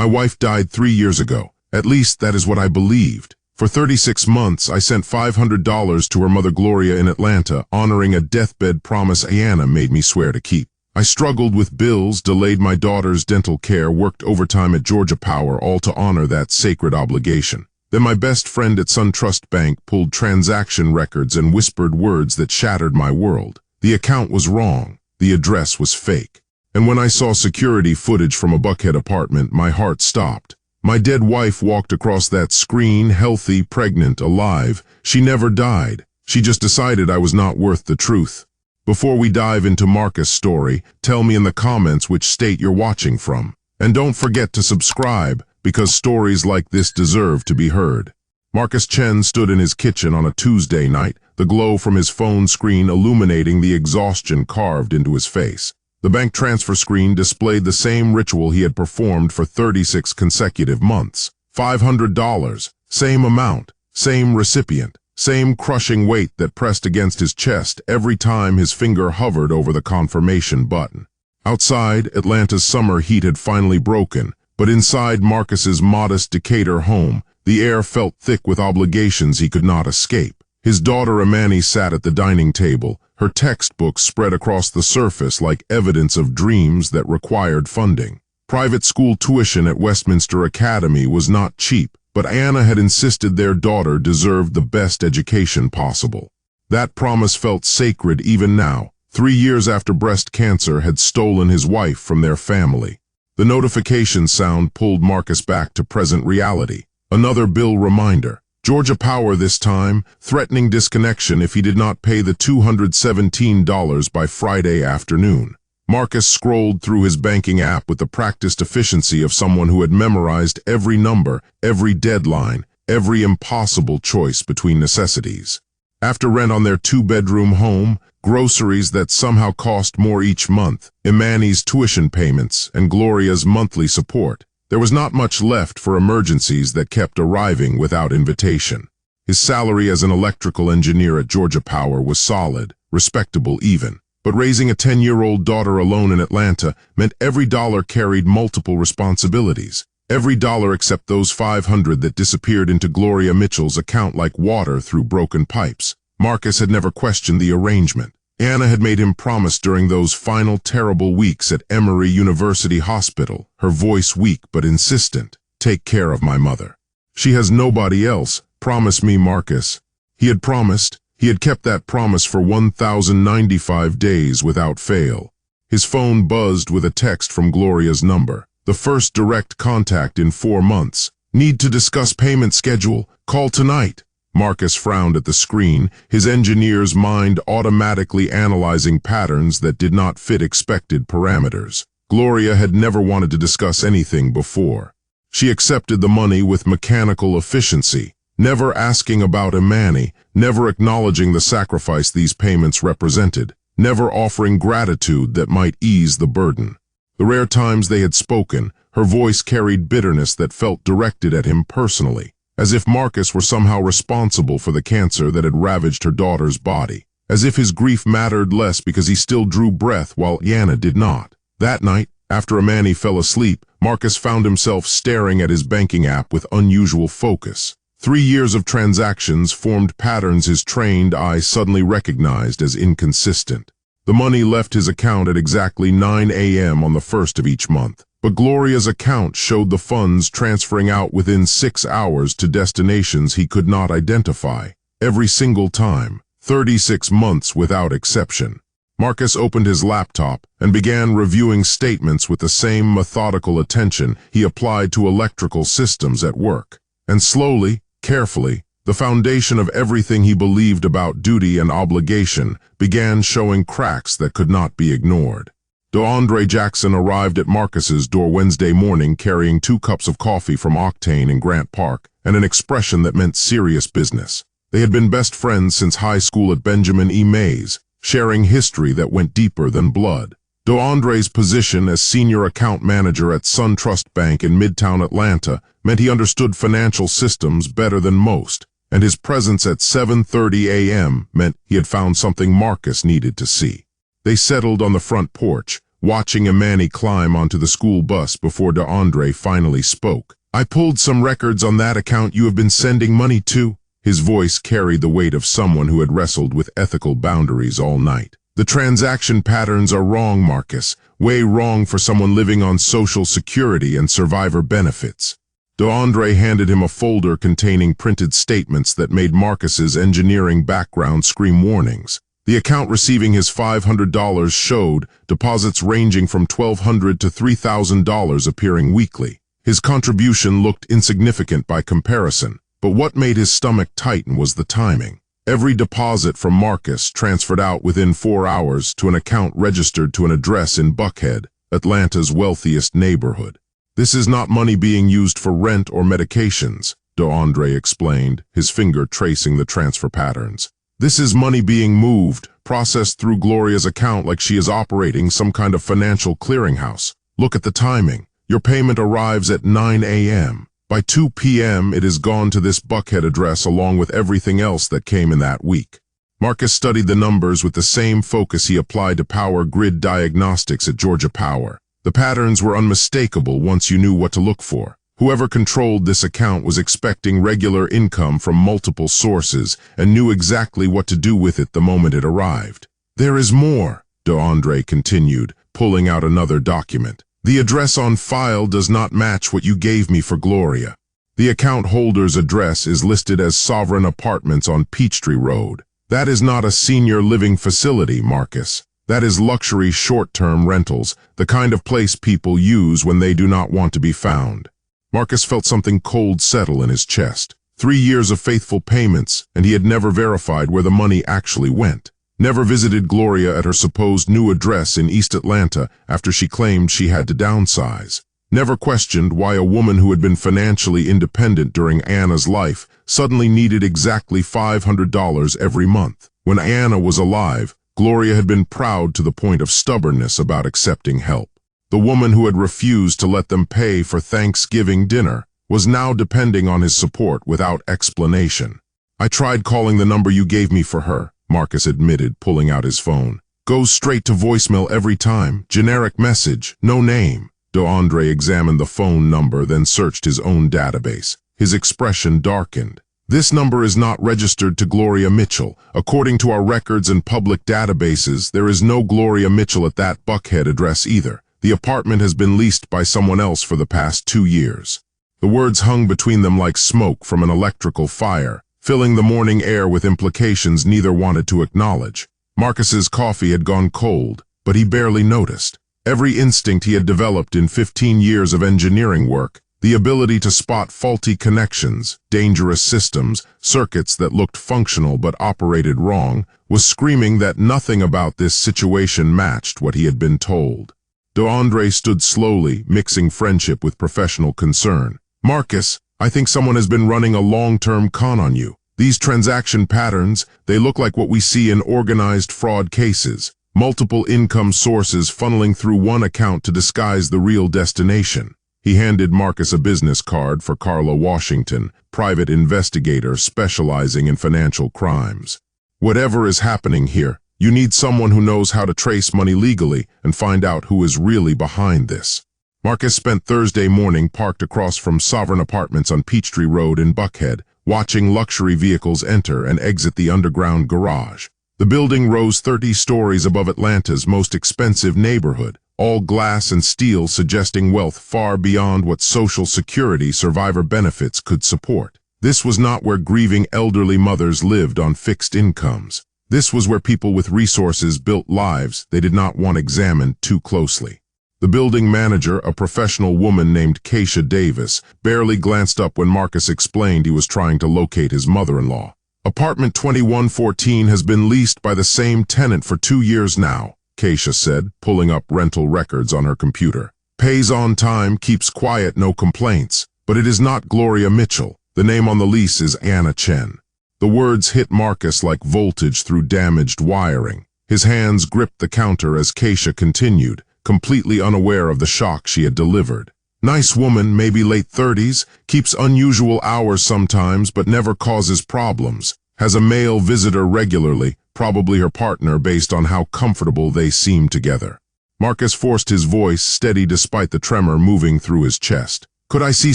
My wife died 3 years ago. At least that is what I believed. For 36 months, I sent $500 to her mother Gloria in Atlanta, honoring a deathbed promise Anna made me swear to keep. I struggled with bills, delayed my daughter's dental care, worked overtime at Georgia Power, all to honor that sacred obligation. Then my best friend at SunTrust Bank pulled transaction records and whispered words that shattered my world. The account was wrong. The address was fake. And when I saw security footage from a Buckhead apartment, my heart stopped. My dead wife walked across that screen, healthy, pregnant, alive. She never died. She just decided I was not worth the truth. Before we dive into Marcus' story, tell me in the comments which state you're watching from. And don't forget to subscribe, because stories like this deserve to be heard. Marcus Chen stood in his kitchen on a Tuesday night, the glow from his phone screen illuminating the exhaustion carved into his face. The bank transfer screen displayed the same ritual he had performed for 36 consecutive months. $500, same amount, same recipient, same crushing weight that pressed against his chest every time his finger hovered over the confirmation button. Outside, Atlanta's summer heat had finally broken, but inside Marcus's modest Decatur home, the air felt thick with obligations he could not escape. His daughter Amani sat at the dining table, her textbooks spread across the surface like evidence of dreams that required funding. Private school tuition at Westminster Academy was not cheap, but Anna had insisted their daughter deserved the best education possible. That promise felt sacred even now, 3 years after breast cancer had stolen his wife from their family. The notification sound pulled Marcus back to present reality. Another bill reminder. Georgia Power this time, threatening disconnection if he did not pay the $217 by Friday afternoon. Marcus scrolled through his banking app with the practiced efficiency of someone who had memorized every number, every deadline, every impossible choice between necessities. After rent on their 2-bedroom home, groceries that somehow cost more each month, Imani's tuition payments, and Gloria's monthly support, there was not much left for emergencies that kept arriving without invitation. His salary as an electrical engineer at Georgia Power was solid, respectable even. But raising a 10-year-old daughter alone in Atlanta meant every dollar carried multiple responsibilities. Every dollar except those $500 that disappeared into Gloria Mitchell's account like water through broken pipes. Marcus had never questioned the arrangement. Anna had made him promise during those final terrible weeks at Emory University Hospital, her voice weak but insistent, "Take care of my mother. She has nobody else. Promise me, Marcus." He had promised. He had kept that promise for 1,095 days without fail. His phone buzzed with a text from Gloria's number. The first direct contact in 4 months. "Need to discuss payment schedule. Call tonight." Marcus frowned at the screen, his engineer's mind automatically analyzing patterns that did not fit expected parameters. Gloria had never wanted to discuss anything before. She accepted the money with mechanical efficiency, never asking about Imani, never acknowledging the sacrifice these payments represented, never offering gratitude that might ease the burden. The rare times they had spoken, her voice carried bitterness that felt directed at him personally, as if Marcus were somehow responsible for the cancer that had ravaged her daughter's body, as if his grief mattered less because he still drew breath while Anna did not. That night, after Imani fell asleep, Marcus found himself staring at his banking app with unusual focus. 3 years of transactions formed patterns his trained eye suddenly recognized as inconsistent. The money left his account at exactly 9 a.m. on the 1st of each month. But Gloria's account showed the funds transferring out within 6 hours to destinations he could not identify. Every single time, 36 months without exception. Marcus opened his laptop and began reviewing statements with the same methodical attention he applied to electrical systems at work. And slowly, carefully, the foundation of everything he believed about duty and obligation began showing cracks that could not be ignored. DeAndre Jackson arrived at Marcus's door Wednesday morning carrying 2 cups of coffee from Octane in Grant Park and an expression that meant serious business. They had been best friends since high school at Benjamin E. Mays, sharing history that went deeper than blood. DeAndre's position as senior account manager at SunTrust Bank in Midtown Atlanta meant he understood financial systems better than most, and his presence at 7:30 a.m. meant he had found something Marcus needed to see. They settled on the front porch, watching Imani climb onto the school bus before DeAndre finally spoke. "I pulled some records on that account you have been sending money to." His voice carried the weight of someone who had wrestled with ethical boundaries all night. "The transaction patterns are wrong, Marcus. Way wrong for someone living on Social Security and survivor benefits." DeAndre handed him a folder containing printed statements that made Marcus's engineering background scream warnings. The account receiving his $500 showed deposits ranging from $1,200 to $3,000 appearing weekly. His contribution looked insignificant by comparison, but what made his stomach tighten was the timing. Every deposit from Marcus transferred out within 4 hours to an account registered to an address in Buckhead, Atlanta's wealthiest neighborhood. "This is not money being used for rent or medications," DeAndre explained, his finger tracing the transfer patterns. "This is money being moved, processed through Gloria's account like she is operating some kind of financial clearinghouse. Look at the timing. Your payment arrives at 9 a.m. By 2 p.m. it is gone to this Buckhead address along with everything else that came in that week." Marcus studied the numbers with the same focus he applied to power grid diagnostics at Georgia Power. The patterns were unmistakable once you knew what to look for. Whoever controlled this account was expecting regular income from multiple sources and knew exactly what to do with it the moment it arrived. "There is more," DeAndre continued, pulling out another document. "The address on file does not match what you gave me for Gloria. The account holder's address is listed as Sovereign Apartments on Peachtree Road. That is not a senior living facility, Marcus. That is luxury short-term rentals, the kind of place people use when they do not want to be found." Marcus felt something cold settle in his chest. 3 years of faithful payments, and he had never verified where the money actually went. Never visited Gloria at her supposed new address in East Atlanta after she claimed she had to downsize. Never questioned why a woman who had been financially independent during Anna's life suddenly needed exactly $500 every month. When Anna was alive, Gloria had been proud to the point of stubbornness about accepting help. The woman who had refused to let them pay for Thanksgiving dinner was now depending on his support without explanation. "I tried calling the number you gave me for her," Marcus admitted, pulling out his phone. "Goes straight to voicemail every time. Generic message, no name." DeAndre examined the phone number, then searched his own database. His expression darkened. "This number is not registered to Gloria Mitchell. According to our records and public databases, there is no Gloria Mitchell at that Buckhead address either. The apartment has been leased by someone else for the past 2 years." The words hung between them like smoke from an electrical fire, filling the morning air with implications neither wanted to acknowledge. Marcus's coffee had gone cold, but he barely noticed. Every instinct he had developed in 15 years of engineering work, the ability to spot faulty connections, dangerous systems, circuits that looked functional but operated wrong, was screaming that nothing about this situation matched what he had been told. DeAndre stood slowly, mixing friendship with professional concern. "Marcus, I think someone has been running a long-term con on you. These transaction patterns, they look like what we see in organized fraud cases. Multiple income sources funneling through one account to disguise the real destination." He handed Marcus a business card for Carla Washington, private investigator specializing in financial crimes. "Whatever is happening here, you need someone who knows how to trace money legally and find out who is really behind this." Marcus spent Thursday morning parked across from Sovereign Apartments on Peachtree Road in Buckhead, watching luxury vehicles enter and exit the underground garage. The building rose 30 stories above Atlanta's most expensive neighborhood, all glass and steel, suggesting wealth far beyond what Social Security survivor benefits could support. This was not where grieving elderly mothers lived on fixed incomes. This was where people with resources built lives they did not want examined too closely. The building manager, a professional woman named Keisha Davis, barely glanced up when Marcus explained he was trying to locate his mother-in-law. "Apartment 2114 has been leased by the same tenant for 2 years now," Keisha said, pulling up rental records on her computer. "Pays on time, keeps quiet, no complaints. But it is not Gloria Mitchell. The name on the lease is Anna Chen." The words hit Marcus like voltage through damaged wiring. His hands gripped the counter as Keisha continued, completely unaware of the shock she had delivered. "Nice woman, maybe late 30s, keeps unusual hours sometimes but never causes problems. Has a male visitor regularly, probably her partner based on how comfortable they seem together." Marcus forced his voice steady despite the tremor moving through his chest. Could I see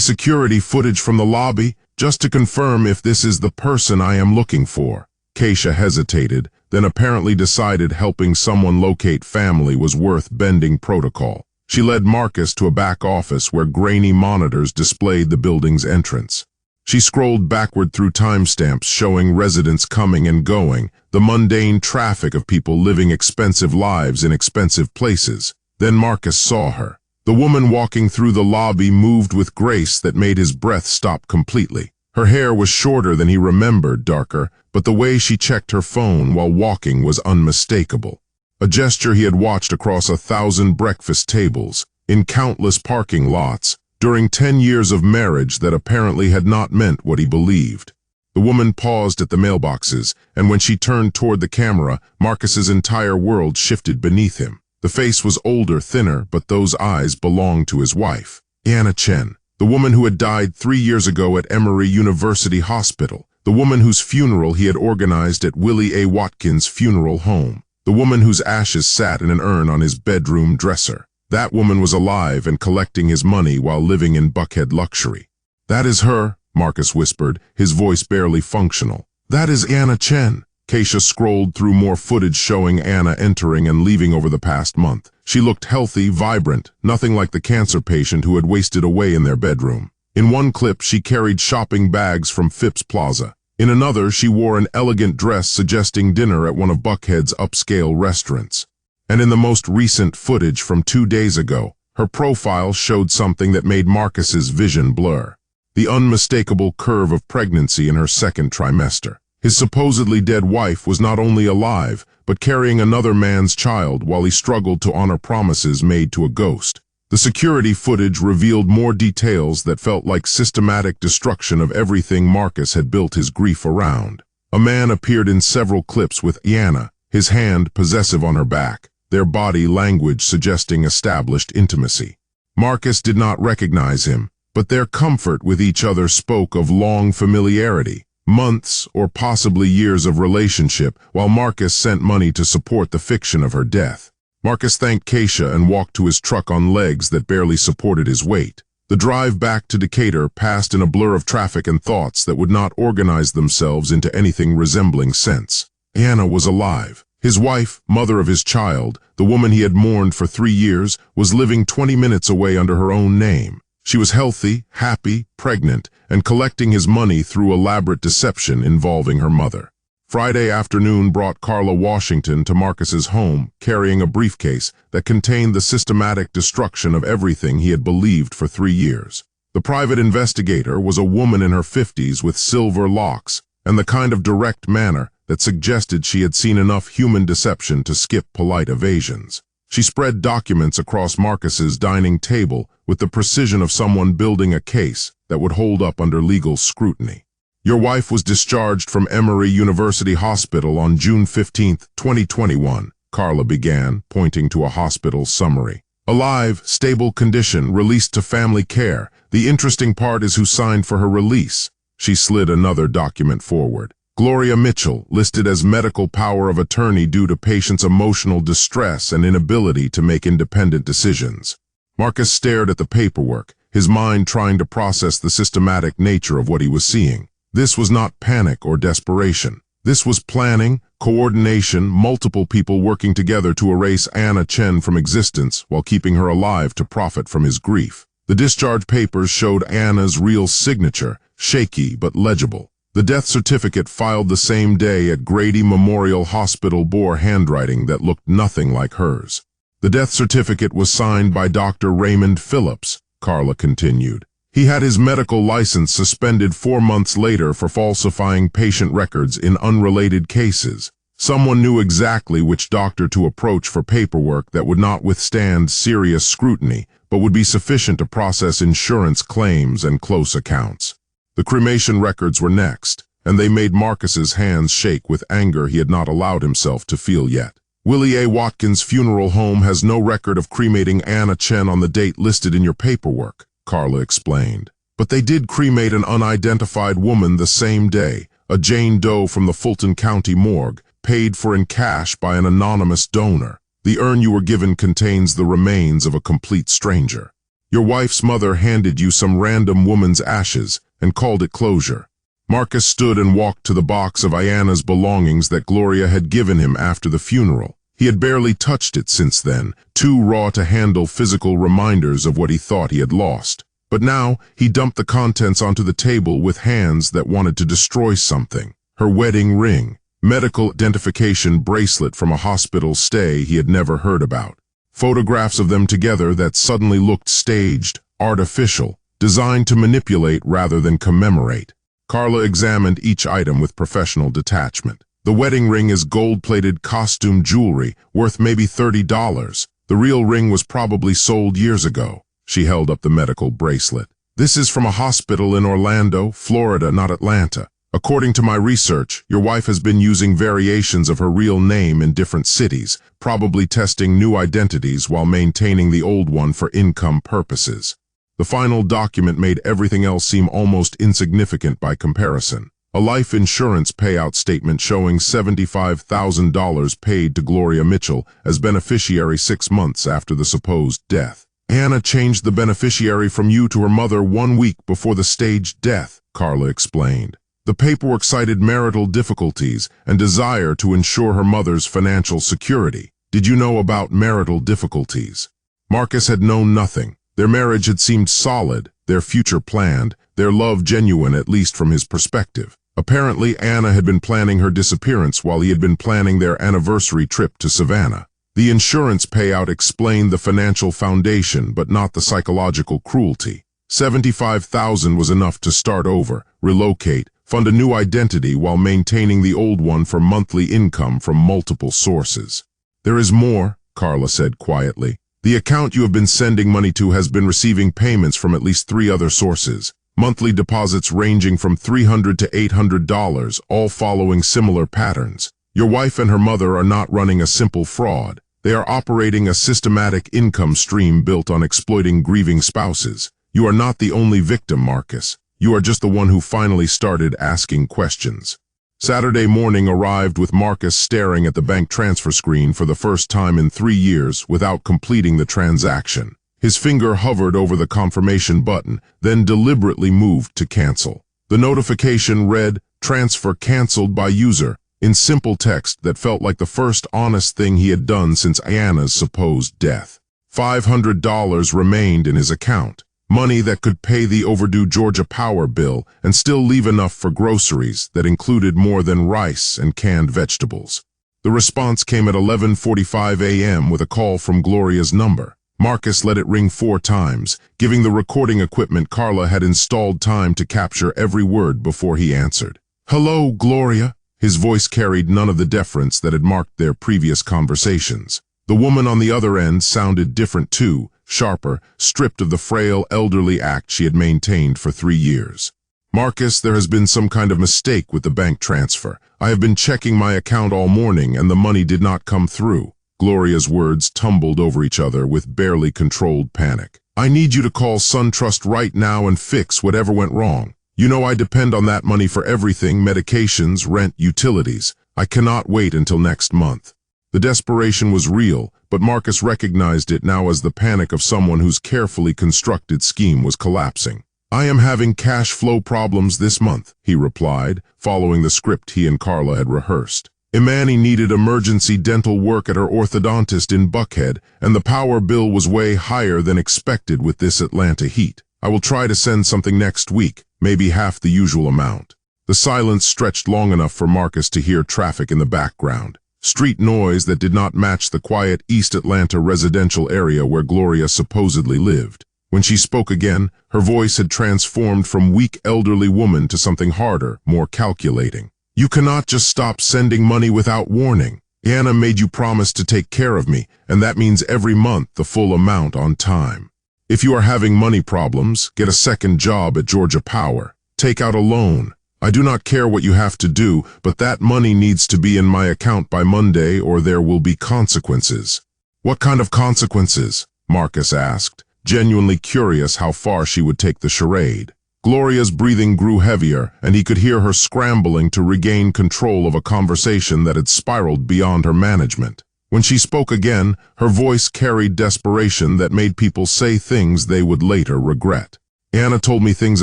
security footage from the lobby, just to confirm if this is the person I am looking for? Keisha hesitated, then apparently decided helping someone locate family was worth bending protocol. She led Marcus to a back office where grainy monitors displayed the building's entrance. She scrolled backward through timestamps showing residents coming and going, the mundane traffic of people living expensive lives in expensive places. Then Marcus saw her. The woman walking through the lobby moved with grace that made his breath stop completely. Her hair was shorter than he remembered, darker, but the way she checked her phone while walking was unmistakable. A gesture he had watched across 1,000 breakfast tables, in countless parking lots, during 10 years of marriage that apparently had not meant what he believed. The woman paused at the mailboxes, and when she turned toward the camera, Marcus's entire world shifted beneath him. The face was older, thinner, but those eyes belonged to his wife, Anna Chen, the woman who had died 3 years ago at Emory University Hospital, the woman whose funeral he had organized at Willie A. Watkins' funeral home, the woman whose ashes sat in an urn on his bedroom dresser. That woman was alive and collecting his money while living in Buckhead luxury. That is her, Marcus whispered, his voice barely functional. That is Anna Chen. Keisha scrolled through more footage showing Anna entering and leaving over the past month. She looked healthy, vibrant, nothing like the cancer patient who had wasted away in their bedroom. In one clip, she carried shopping bags from Phipps Plaza. In another, she wore an elegant dress suggesting dinner at one of Buckhead's upscale restaurants. And in the most recent footage from 2 days ago, her profile showed something that made Marcus's vision blur. The unmistakable curve of pregnancy in her second trimester. His supposedly dead wife was not only alive, but carrying another man's child while he struggled to honor promises made to a ghost. The security footage revealed more details that felt like systematic destruction of everything Marcus had built his grief around. A man appeared in several clips with Anna, his hand possessive on her back, their body language suggesting established intimacy. Marcus did not recognize him, but their comfort with each other spoke of long familiarity. Months or possibly years of relationship, while Marcus sent money to support the fiction of her death. Marcus thanked Keisha and walked to his truck on legs that barely supported his weight. The drive back to Decatur passed in a blur of traffic and thoughts that would not organize themselves into anything resembling sense. Anna was alive. His wife, mother of his child, the woman he had mourned for 3 years, was living 20 minutes away under her own name. She was healthy, happy, pregnant, and collecting his money through elaborate deception involving her mother. Friday afternoon brought Carla Washington to Marcus's home, carrying a briefcase that contained the systematic destruction of everything he had believed for 3 years. The private investigator was a woman in her 50s with silver locks and the kind of direct manner that suggested she had seen enough human deception to skip polite evasions. She spread documents across Marcus's dining table with the precision of someone building a case that would hold up under legal scrutiny. Your wife was discharged from Emory University Hospital on June 15, 2021, Carla began, pointing to a hospital summary. Alive, stable condition, released to family care. The interesting part is who signed for her release. She slid another document forward. Gloria Mitchell, listed as medical power of attorney due to patient's emotional distress and inability to make independent decisions. Marcus stared at the paperwork, his mind trying to process the systematic nature of what he was seeing. This was not panic or desperation. This was planning, coordination, multiple people working together to erase Anna Chen from existence while keeping her alive to profit from his grief. The discharge papers showed Anna's real signature, shaky but legible. The death certificate filed the same day at Grady Memorial Hospital bore handwriting that looked nothing like hers. The death certificate was signed by Dr. Raymond Phillips, Carla continued. He had his medical license suspended 4 months later for falsifying patient records in unrelated cases. Someone knew exactly which doctor to approach for paperwork that would not withstand serious scrutiny, but would be sufficient to process insurance claims and close accounts. The cremation records were next, and they made Marcus's hands shake with anger he had not allowed himself to feel yet. Willie A. Watkins' funeral home has no record of cremating Anna Chen on the date listed in your paperwork, Carla explained. But they did cremate an unidentified woman the same day, a Jane Doe from the Fulton County morgue, paid for in cash by an anonymous donor. The urn you were given contains the remains of a complete stranger. Your wife's mother handed you some random woman's ashes and called it closure. Marcus stood and walked to the box of Iana's belongings that Gloria had given him after the funeral. He had barely touched it since then, too raw to handle physical reminders of what he thought he had lost. But now, he dumped the contents onto the table with hands that wanted to destroy something. Her wedding ring, medical identification bracelet from a hospital stay he had never heard about. Photographs of them together that suddenly looked staged, artificial, designed to manipulate rather than commemorate. Carla examined each item with professional detachment. The wedding ring is gold-plated costume jewelry, worth maybe $30. The real ring was probably sold years ago. She held up the medical bracelet. This is from a hospital in Orlando, Florida, not Atlanta. According to my research, your wife has been using variations of her real name in different cities, probably testing new identities while maintaining the old one for income purposes. The final document made everything else seem almost insignificant by comparison. A life insurance payout statement showing $75,000 paid to Gloria Mitchell as beneficiary 6 months after the supposed death. Anna changed the beneficiary from you to her mother 1 week before the staged death, Carla explained. The paperwork cited marital difficulties and desire to ensure her mother's financial security. Did you know about marital difficulties? Marcus had known nothing. Their marriage had seemed solid, their future planned, their love genuine at least from his perspective. Apparently, Anna had been planning her disappearance while he had been planning their anniversary trip to Savannah. The insurance payout explained the financial foundation but not the psychological cruelty. $75,000 was enough to start over, relocate, fund a new identity while maintaining the old one for monthly income from multiple sources. There is more, Carla said quietly. The account you have been sending money to has been receiving payments from at least 3 other sources. Monthly deposits ranging from $300 to $800, all following similar patterns. Your wife and her mother are not running a simple fraud. They are operating a systematic income stream built on exploiting grieving spouses. You are not the only victim, Marcus. You are just the one who finally started asking questions. Saturday morning arrived with Marcus staring at the bank transfer screen for the first time in 3 years without completing the transaction. His finger hovered over the confirmation button, then deliberately moved to cancel. The notification read, "Transfer canceled by user," in simple text that felt like the first honest thing he had done since Iana's supposed death. $500 remained in his account. Money that could pay the overdue Georgia Power bill and still leave enough for groceries that included more than rice and canned vegetables. The response came at 11:45 a.m. with a call from Gloria's number. Marcus let it ring 4 times, giving the recording equipment Carla had installed time to capture every word before he answered. "Hello, Gloria." His voice carried none of the deference that had marked their previous conversations. The woman on the other end sounded different too, sharper, stripped of the frail, elderly act she had maintained for 3 years. "Marcus, there has been some kind of mistake with the bank transfer. I have been checking my account all morning and the money did not come through." Gloria's words tumbled over each other with barely controlled panic. "I need you to call SunTrust right now and fix whatever went wrong. You know I depend on that money for everything, medications, rent, utilities. I cannot wait until next month." The desperation was real, but Marcus recognized it now as the panic of someone whose carefully constructed scheme was collapsing. "I am having cash flow problems this month," he replied, following the script he and Carla had rehearsed. Imani needed emergency dental work at her orthodontist in Buckhead, and the power bill was way higher than expected with this Atlanta heat. "I will try to send something next week, maybe half the usual amount." The silence stretched long enough for Marcus to hear traffic in the background. Street noise that did not match the quiet East Atlanta residential area where Gloria supposedly lived. When she spoke again, her voice had transformed from weak elderly woman to something harder, more calculating. "You cannot just stop sending money without warning. Anna made you promise to take care of me, and that means every month the full amount on time. If you are having money problems, get a second job at Georgia Power. Take out a loan. I do not care what you have to do, but that money needs to be in my account by Monday or there will be consequences." "What kind of consequences?" Marcus asked, genuinely curious how far she would take the charade. Gloria's breathing grew heavier, and he could hear her scrambling to regain control of a conversation that had spiraled beyond her management. When she spoke again, her voice carried desperation that made people say things they would later regret. Anna told me things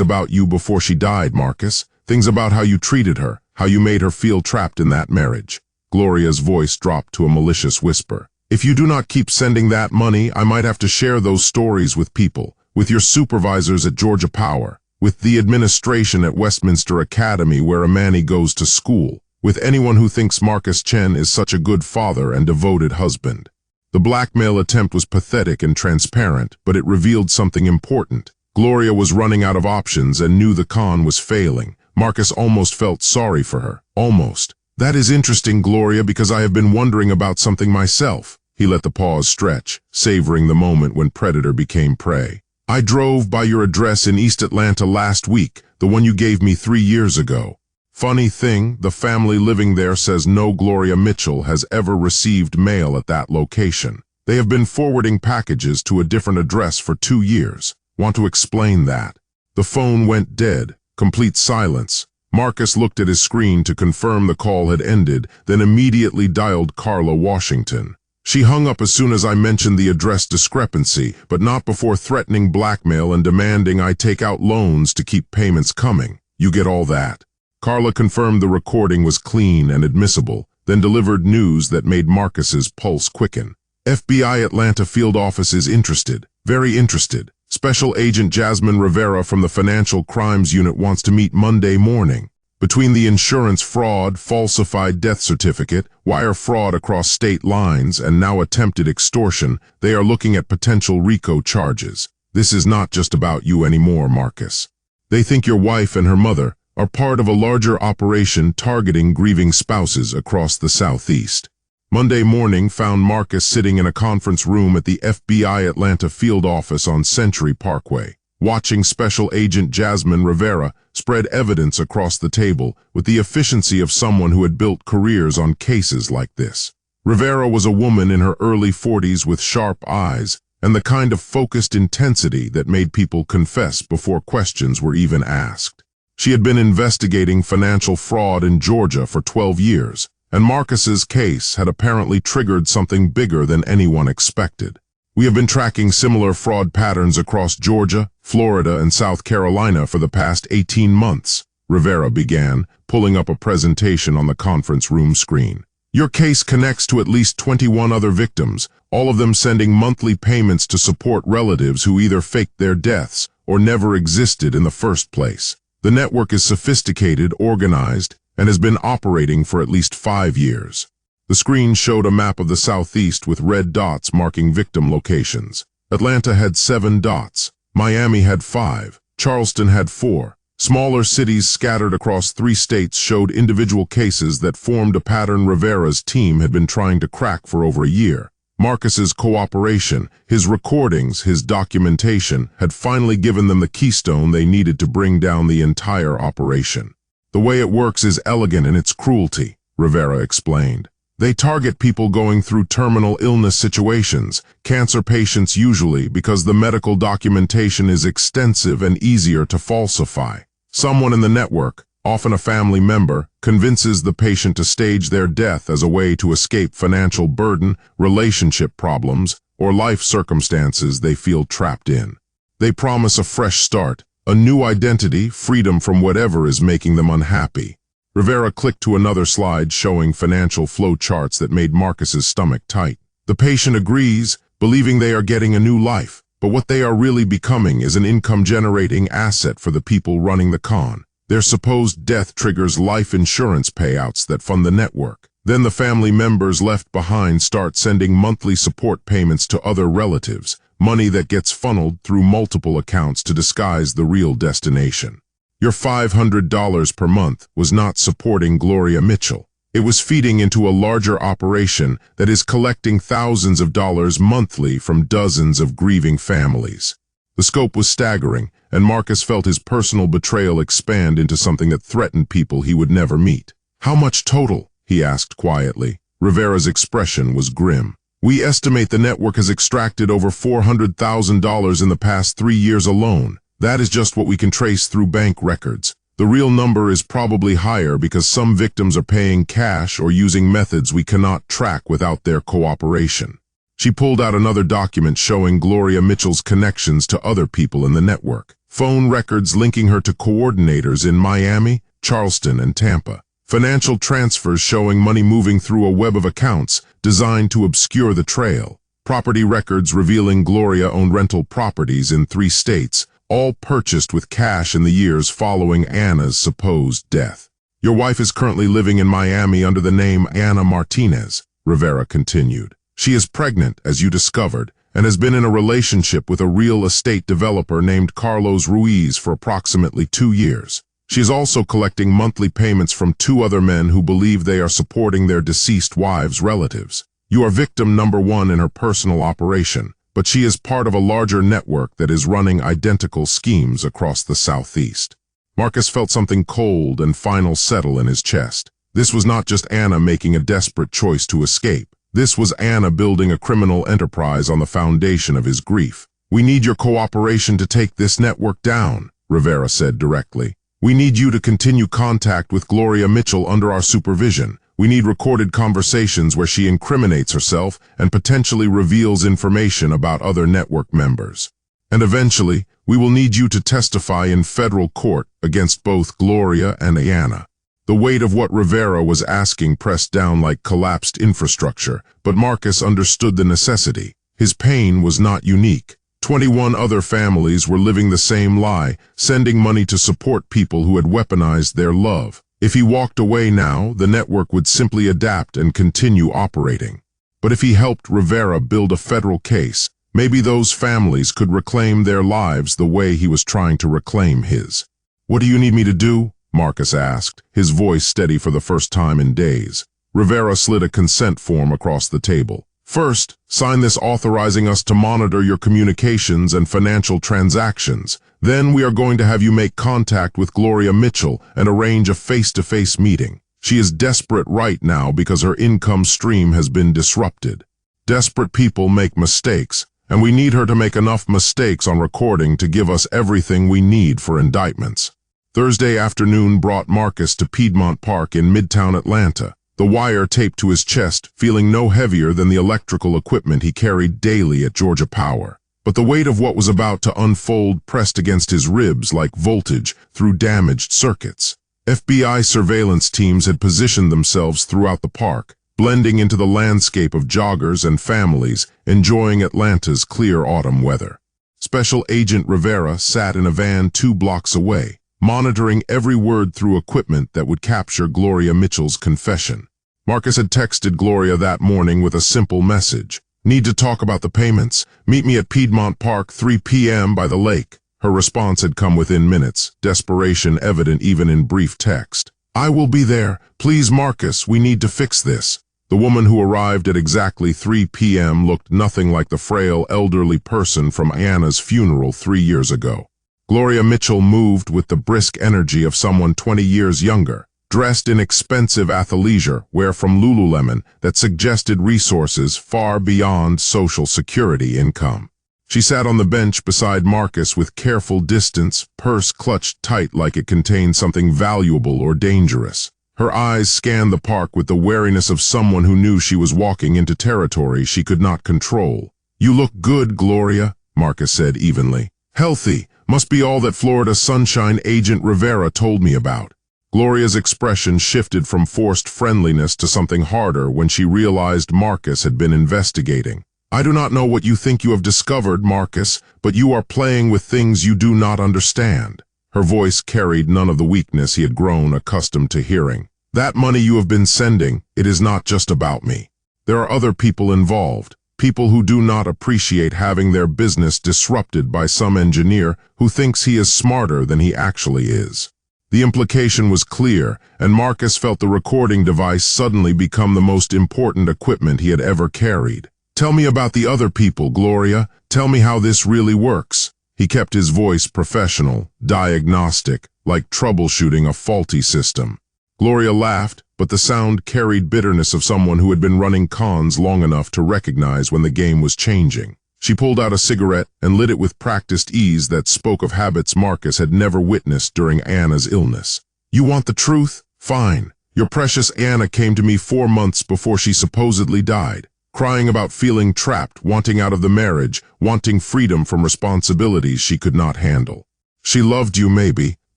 about you before she died, Marcus. Things about how you treated her, how you made her feel trapped in that marriage. Gloria's voice dropped to a malicious whisper. If you do not keep sending that money, I might have to share those stories with people, with your supervisors at Georgia Power, with the administration at Westminster Academy where Amani goes to school, with anyone who thinks Marcus Chen is such a good father and devoted husband. The blackmail attempt was pathetic and transparent, but it revealed something important. Gloria was running out of options and knew the con was failing. Marcus almost felt sorry for her. Almost. That is interesting, Gloria, because I have been wondering about something myself. He let the pause stretch, savoring the moment when predator became prey. I drove by your address in East Atlanta last week, the one you gave me 3 years ago. Funny thing, the family living there says no Gloria Mitchell has ever received mail at that location. They have been forwarding packages to a different address for 2 years. Want to explain that? The phone went dead, complete silence. Marcus looked at his screen to confirm the call had ended, then immediately dialed Carla Washington. She hung up as soon as I mentioned the address discrepancy, but not before threatening blackmail and demanding I take out loans to keep payments coming. You get all that? Carla confirmed the recording was clean and admissible, then delivered news that made Marcus's pulse quicken. FBI Atlanta field office is interested, very interested. Special Agent Jasmine Rivera from the Financial Crimes Unit wants to meet Monday morning. Between the insurance fraud, falsified death certificate, wire fraud across state lines, and now attempted extortion, they are looking at potential RICO charges. This is not just about you anymore, Marcus. They think your wife and her mother are part of a larger operation targeting grieving spouses across the Southeast. Monday morning found Marcus sitting in a conference room at the FBI Atlanta field office on Century Parkway, watching Special Agent Jasmine Rivera spread evidence across the table with the efficiency of someone who had built careers on cases like this. Rivera was a woman in her early 40s with sharp eyes and the kind of focused intensity that made people confess before questions were even asked. She had been investigating financial fraud in Georgia for 12 years, and Marcus's case had apparently triggered something bigger than anyone expected. We have been tracking similar fraud patterns across Georgia, Florida, and South Carolina for the past 18 months, Rivera began, pulling up a presentation on the conference room screen. Your case connects to at least 21 other victims, all of them sending monthly payments to support relatives who either faked their deaths or never existed in the first place. The network is sophisticated, organized, and has been operating for at least 5 years. The screen showed a map of the Southeast with red dots marking victim locations. Atlanta had 7 dots. Miami had 5. Charleston had 4. Smaller cities scattered across 3 states showed individual cases that formed a pattern Rivera's team had been trying to crack for over a year. Marcus's cooperation, his recordings, his documentation had finally given them the keystone they needed to bring down the entire operation. The way it works is elegant in its cruelty, Rivera explained. They target people going through terminal illness situations, cancer patients usually, because the medical documentation is extensive and easier to falsify. Someone in the network, often a family member, convinces the patient to stage their death as a way to escape financial burden, relationship problems, or life circumstances they feel trapped in. They promise a fresh start, a new identity, freedom from whatever is making them unhappy. Rivera clicked to another slide showing financial flow charts that made Marcus's stomach tight. The patient agrees, believing they are getting a new life, but what they are really becoming is an income-generating asset for the people running the con. Their supposed death triggers life insurance payouts that fund the network. Then the family members left behind start sending monthly support payments to other relatives, money that gets funneled through multiple accounts to disguise the real destination. Your $500 per month was not supporting Gloria Mitchell. It was feeding into a larger operation that is collecting thousands of dollars monthly from dozens of grieving families. The scope was staggering, and Marcus felt his personal betrayal expand into something that threatened people he would never meet. How much total? He asked quietly. Rivera's expression was grim. We estimate the network has extracted over $400,000 in the past 3 years alone. That is just what we can trace through bank records. The real number is probably higher because some victims are paying cash or using methods we cannot track without their cooperation. She pulled out another document showing Gloria Mitchell's connections to other people in the network. Phone records linking her to coordinators in Miami, Charleston, and Tampa. Financial transfers showing money moving through a web of accounts designed to obscure the trail. Property records revealing Gloria owned rental properties in 3 states, all purchased with cash in the years following Anna's supposed death. Your wife is currently living in Miami under the name Anna Martinez, Rivera continued. She is pregnant, as you discovered, and has been in a relationship with a real estate developer named Carlos Ruiz for approximately 2 years. She is also collecting monthly payments from 2 other men who believe they are supporting their deceased wives' relatives. You are victim number 1 in her personal operation, but she is part of a larger network that is running identical schemes across the Southeast. Marcus felt something cold and final settle in his chest. This was not just Anna making a desperate choice to escape. This was Anna building a criminal enterprise on the foundation of his grief. We need your cooperation to take this network down, Rivera said directly. We need you to continue contact with Gloria Mitchell under our supervision. We need recorded conversations where she incriminates herself and potentially reveals information about other network members. And eventually, we will need you to testify in federal court against both Gloria and Anna. The weight of what Rivera was asking pressed down like collapsed infrastructure, but Marcus understood the necessity. His pain was not unique. 21 other families were living the same lie, sending money to support people who had weaponized their love. If he walked away now, the network would simply adapt and continue operating. But if he helped Rivera build a federal case, maybe those families could reclaim their lives the way he was trying to reclaim his. What do you need me to do? Marcus asked, his voice steady for the first time in days. Rivera slid a consent form across the table. First, sign this authorizing us to monitor your communications and financial transactions. Then we are going to have you make contact with Gloria Mitchell and arrange a face-to-face meeting. She is desperate right now because her income stream has been disrupted. Desperate people make mistakes, and we need her to make enough mistakes on recording to give us everything we need for indictments. Thursday afternoon brought Marcus to Piedmont Park in Midtown Atlanta, the wire taped to his chest, feeling no heavier than the electrical equipment he carried daily at Georgia Power. But the weight of what was about to unfold pressed against his ribs like voltage through damaged circuits. FBI surveillance teams had positioned themselves throughout the park, blending into the landscape of joggers and families enjoying Atlanta's clear autumn weather. Special Agent Rivera sat in a van 2 blocks away, monitoring every word through equipment that would capture Gloria Mitchell's confession. Marcus had texted Gloria that morning with a simple message. Need to talk about the payments. Meet me at Piedmont Park 3 p.m. by the lake. Her response had come within minutes, desperation evident even in brief text. I will be there. Please, Marcus, we need to fix this. The woman who arrived at exactly 3 p.m. looked nothing like the frail, elderly person from Anna's funeral 3 years ago. Gloria Mitchell moved with the brisk energy of someone 20 years younger, dressed in expensive athleisure, wear from Lululemon that suggested resources far beyond Social Security income. She sat on the bench beside Marcus with careful distance, purse clutched tight like it contained something valuable or dangerous. Her eyes scanned the park with the wariness of someone who knew she was walking into territory she could not control. You look good, Gloria, Marcus said evenly. Healthy. Must be all that Florida Sunshine Agent Rivera told me about. Gloria's expression shifted from forced friendliness to something harder when she realized Marcus had been investigating. I do not know what you think you have discovered, Marcus, but you are playing with things you do not understand. Her voice carried none of the weakness he had grown accustomed to hearing. That money you have been sending, it is not just about me. There are other people involved. People who do not appreciate having their business disrupted by some engineer who thinks he is smarter than he actually is. The implication was clear, and Marcus felt the recording device suddenly become the most important equipment he had ever carried. Tell me about the other people, Gloria. Tell me how this really works. He kept his voice professional, diagnostic, like troubleshooting a faulty system. Gloria laughed, but the sound carried bitterness of someone who had been running cons long enough to recognize when the game was changing. She pulled out a cigarette and lit it with practiced ease that spoke of habits Marcus had never witnessed during Anna's illness. You want the truth? Fine. Your precious Anna came to me 4 months before she supposedly died, crying about feeling trapped, wanting out of the marriage, wanting freedom from responsibilities she could not handle. She loved you maybe,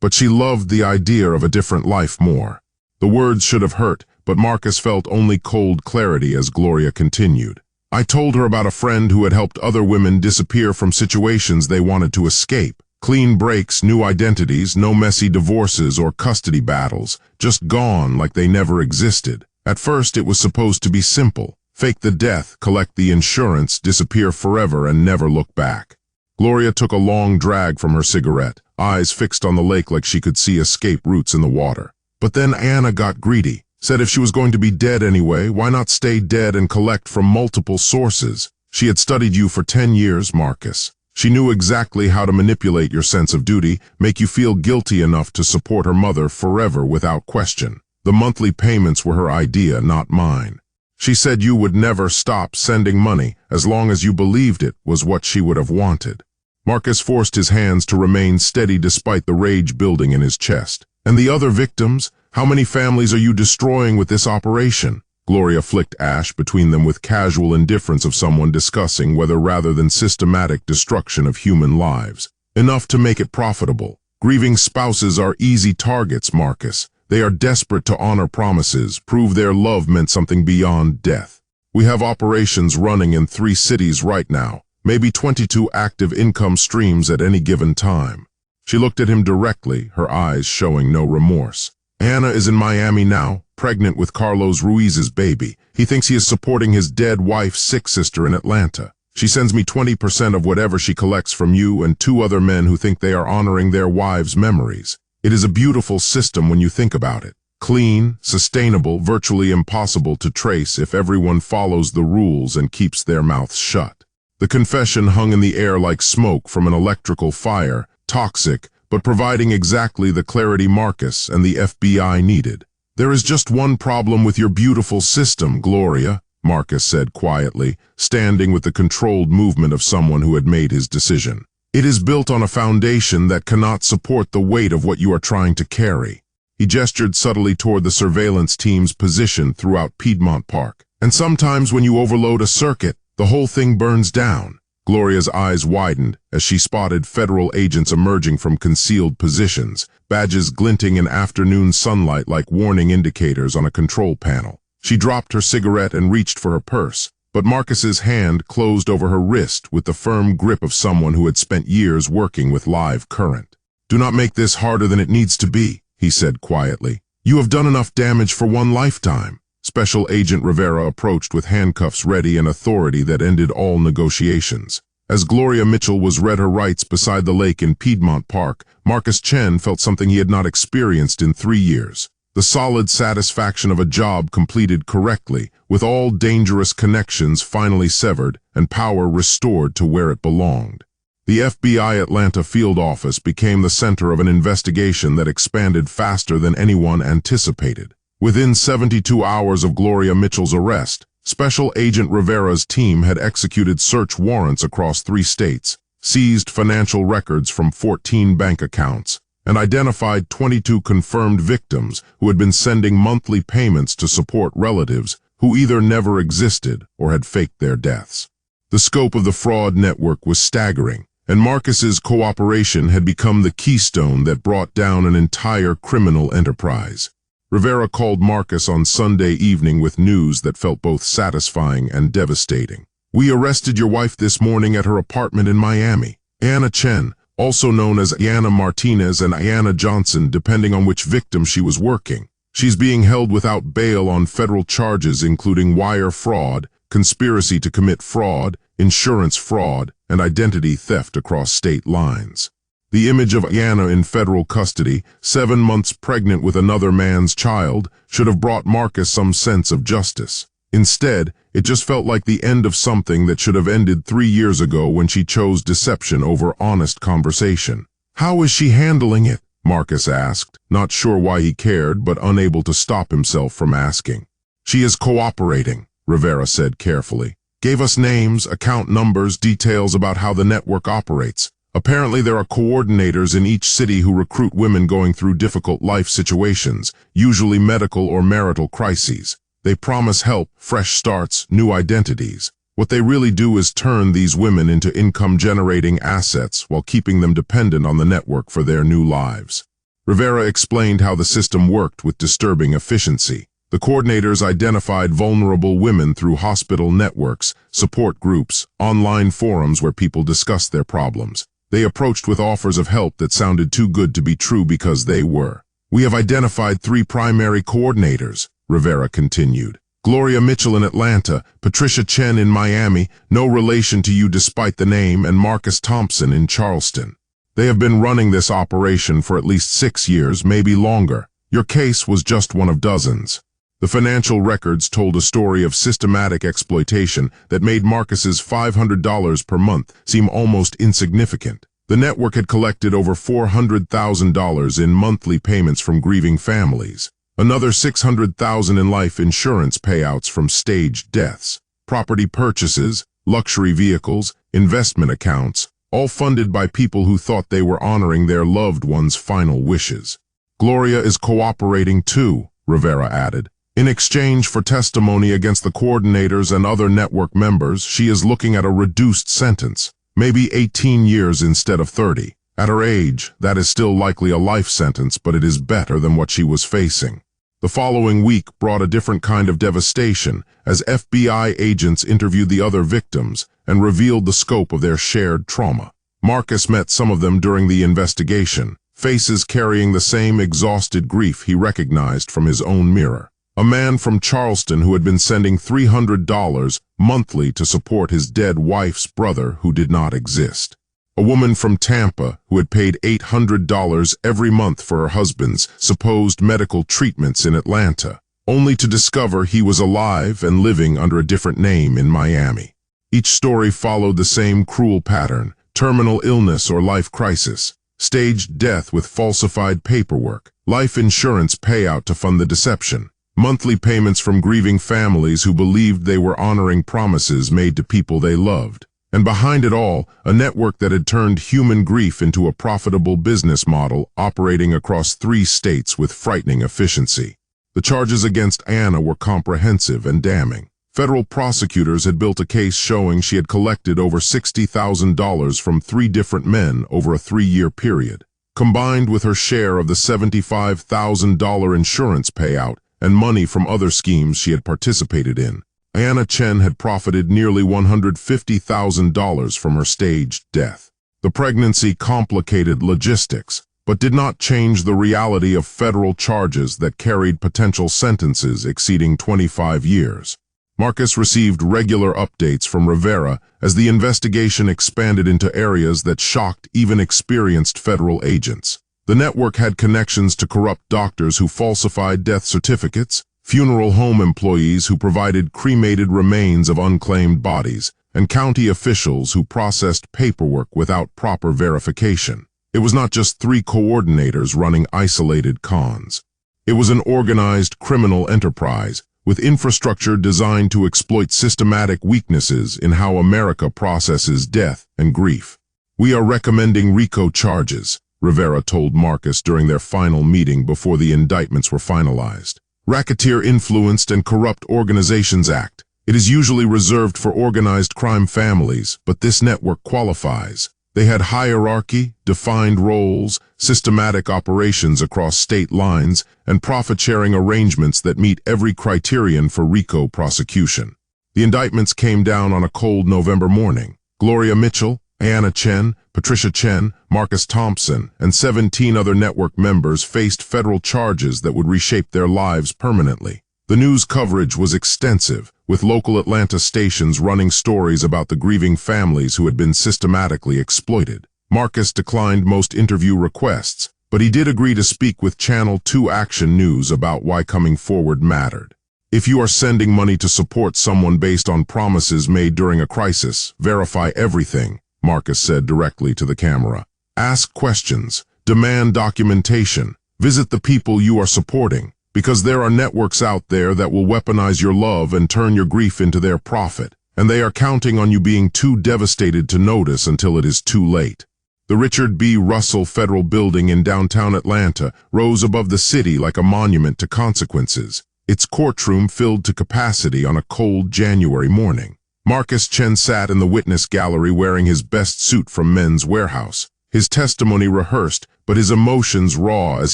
but she loved the idea of a different life more. The words should have hurt, but Marcus felt only cold clarity as Gloria continued. I told her about a friend who had helped other women disappear from situations they wanted to escape. Clean breaks, new identities, no messy divorces or custody battles, just gone like they never existed. At first it was supposed to be simple. Fake the death, collect the insurance, disappear forever and never look back. Gloria took a long drag from her cigarette, eyes fixed on the lake like she could see escape routes in the water. But then Anna got greedy, said if she was going to be dead anyway, why not stay dead and collect from multiple sources? She had studied you for 10 years, Marcus. She knew exactly how to manipulate your sense of duty, make you feel guilty enough to support her mother forever without question. The monthly payments were her idea, not mine. She said you would never stop sending money as long as you believed it was what she would have wanted. Marcus forced his hands to remain steady despite the rage building in his chest. And the other victims? How many families are you destroying with this operation? Gloria flicked ash between them with casual indifference of someone discussing whether rather than systematic destruction of human lives. Enough to make it profitable. Grieving spouses are easy targets, Marcus. They are desperate to honor promises, prove their love meant something beyond death. We have operations running in 3 cities right now, maybe 22 active income streams at any given time. She looked at him directly, her eyes showing no remorse. Anna is in Miami now, pregnant with Carlos Ruiz's baby. He thinks he is supporting his dead wife's sick sister in Atlanta. She sends me 20% of whatever she collects from you and 2 other men who think they are honoring their wives' memories. It is a beautiful system when you think about it. Clean, sustainable, virtually impossible to trace if everyone follows the rules and keeps their mouths shut. The confession hung in the air like smoke from an electrical fire, toxic, but providing exactly the clarity Marcus and the FBI needed. There is just one problem with your beautiful system, Gloria, Marcus said quietly, standing with the controlled movement of someone who had made his decision. It is built on a foundation that cannot support the weight of what you are trying to carry. He gestured subtly toward the surveillance team's position throughout Piedmont Park. And sometimes when you overload a circuit, the whole thing burns down. Gloria's eyes widened as she spotted federal agents emerging from concealed positions, badges glinting in afternoon sunlight like warning indicators on a control panel. She dropped her cigarette and reached for her purse, but Marcus's hand closed over her wrist with the firm grip of someone who had spent years working with live current. Do not make this harder than it needs to be, he said quietly. You have done enough damage for one lifetime. Special Agent Rivera approached with handcuffs ready and authority that ended all negotiations. As Gloria Mitchell was read her rights beside the lake in Piedmont Park, Marcus Chen felt something he had not experienced in 3 years. The solid satisfaction of a job completed correctly, with all dangerous connections finally severed and power restored to where it belonged. The FBI Atlanta field office became the center of an investigation that expanded faster than anyone anticipated. Within 72 hours of Gloria Mitchell's arrest, Special Agent Rivera's team had executed search warrants across 3 states, seized financial records from 14 bank accounts, and identified 22 confirmed victims who had been sending monthly payments to support relatives who either never existed or had faked their deaths. The scope of the fraud network was staggering, and Marcus's cooperation had become the keystone that brought down an entire criminal enterprise. Rivera called Marcus on Sunday evening with news that felt both satisfying and devastating. We arrested your wife this morning at her apartment in Miami. Anna Chen, also known as Anna Martinez and Anna Johnson, depending on which victim she was working. She's being held without bail on federal charges including wire fraud, conspiracy to commit fraud, insurance fraud, and identity theft across state lines. The image of Anna in federal custody, 7 months pregnant with another man's child, should have brought Marcus some sense of justice. Instead, it just felt like the end of something that should have ended 3 years ago when she chose deception over honest conversation. How is she handling it? Marcus asked, not sure why he cared, but unable to stop himself from asking. She is cooperating, Rivera said carefully. gave us names, account numbers, details about how the network operates. Apparently there are coordinators in each city who recruit women going through difficult life situations, usually medical or marital crises. They promise help, fresh starts, new identities. What they really do is turn these women into income-generating assets while keeping them dependent on the network for their new lives. Rivera explained how the system worked with disturbing efficiency. The coordinators identified vulnerable women through hospital networks, support groups, online forums where people discussed their problems. They approached with offers of help that sounded too good to be true because they were. "We have identified 3 primary coordinators," Rivera continued. "Gloria Mitchell in Atlanta, Patricia Chen in Miami, no relation to you despite the name, and Marcus Thompson in Charleston. They have been running this operation for at least 6 years, maybe longer. Your case was just one of dozens." The financial records told a story of systematic exploitation that made Marcus's $500 per month seem almost insignificant. The network had collected over $400,000 in monthly payments from grieving families, another $600,000 in life insurance payouts from staged deaths, property purchases, luxury vehicles, investment accounts, all funded by people who thought they were honoring their loved ones' final wishes. "Gloria is cooperating too," Rivera added. "In exchange for testimony against the coordinators and other network members, she is looking at a reduced sentence, maybe 18 years instead of 30. At her age, that is still likely a life sentence, but it is better than what she was facing." The following week brought a different kind of devastation as FBI agents interviewed the other victims and revealed the scope of their shared trauma. Marcus met some of them during the investigation, faces carrying the same exhausted grief he recognized from his own mirror. A man from Charleston who had been sending $300 monthly to support his dead wife's brother who did not exist. A woman from Tampa who had paid $800 every month for her husband's supposed medical treatments in Atlanta, only to discover he was alive and living under a different name in Miami. Each story followed the same cruel pattern: terminal illness or life crisis, staged death with falsified paperwork, life insurance payout to fund the deception, monthly payments from grieving families who believed they were honoring promises made to people they loved. And behind it all, a network that had turned human grief into a profitable business model operating across 3 states with frightening efficiency. The charges against Anna were comprehensive and damning. Federal prosecutors had built a case showing she had collected over $60,000 from 3 different men over a 3-year period. Combined with her share of the $75,000 insurance payout and money from other schemes she had participated in, Anna Chen had profited nearly $150,000 from her staged death. The pregnancy complicated logistics, but did not change the reality of federal charges that carried potential sentences exceeding 25 years. Marcus received regular updates from Rivera as the investigation expanded into areas that shocked even experienced federal agents. The network had connections to corrupt doctors who falsified death certificates, funeral home employees who provided cremated remains of unclaimed bodies, and county officials who processed paperwork without proper verification. It was not just 3 coordinators running isolated cons. It was an organized criminal enterprise with infrastructure designed to exploit systematic weaknesses in how America processes death and grief. "We are recommending RICO charges," Rivera told Marcus during their final meeting before the indictments were finalized. "Racketeer Influenced and Corrupt Organizations Act. It is usually reserved for organized crime families, but this network qualifies. They had hierarchy, defined roles, systematic operations across state lines, and profit-sharing arrangements that meet every criterion for RICO prosecution." The indictments came down on a cold November morning. Gloria Mitchell, Anna Chen, Patricia Chen, Marcus Thompson, and 17 other network members faced federal charges that would reshape their lives permanently. The news coverage was extensive, with local Atlanta stations running stories about the grieving families who had been systematically exploited. Marcus declined most interview requests, but he did agree to speak with Channel 2 Action News about why coming forward mattered. "If you are sending money to support someone based on promises made during a crisis, verify everything," Marcus said directly to the camera. "Ask questions, demand documentation, visit the people you are supporting, because there are networks out there that will weaponize your love and turn your grief into their profit. and they are counting on you being too devastated to notice until it is too late. The Richard B. Russell Federal Building in downtown Atlanta rose above the city like a monument to consequences, its courtroom filled to capacity on a cold January morning. Marcus Chen sat in the witness gallery wearing his best suit from Men's Warehouse, his testimony rehearsed, but his emotions raw as